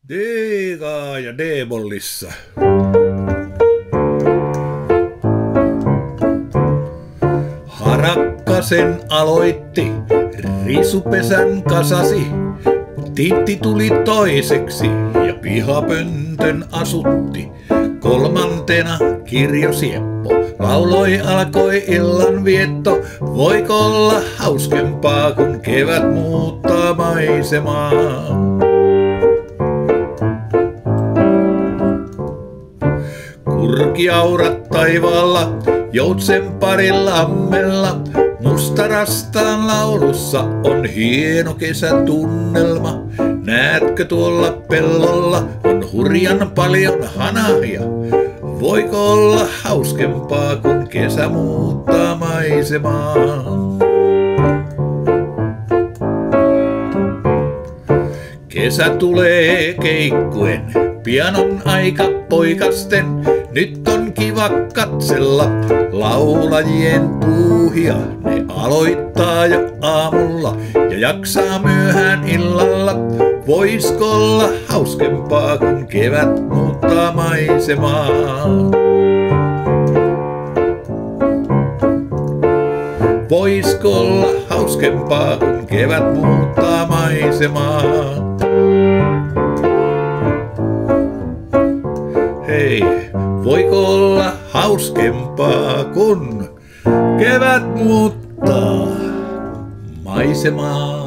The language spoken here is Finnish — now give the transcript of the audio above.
Deega ja D-mollissa. Harakkasen aloitti, risupesän kasasi. Titti tuli toiseksi ja pihapöntön asutti. Kolmantena Kirjo Sieppo lauloi, alkoi illan vietto. Voiko olla hauskempaa, kun kevät muuttaa maisemaa? Kurkiaurat taivaalla, joutsen parilla ammella. Mustarastaan laulussa on hieno kesätunnelma. Näetkö tuolla pellolla on hurjan paljon hanahia? Voiko olla hauskempaa, kun kesä muuttaa maisemaa? Kesä tulee keikkuen, pian on aika poikasten. Nyt on kiva katsella laulajien puuhia. Ne aloittaa jo aamulla ja jaksaa myöhään illalla. Voisko olla hauskempaa, kun kevät muuttaa maisemaa? Voisko olla hauskempaa, kun kevät muuttaa maisemaa? Hei, voiko olla hauskempaa, kun kevät muuttaa maisemaa?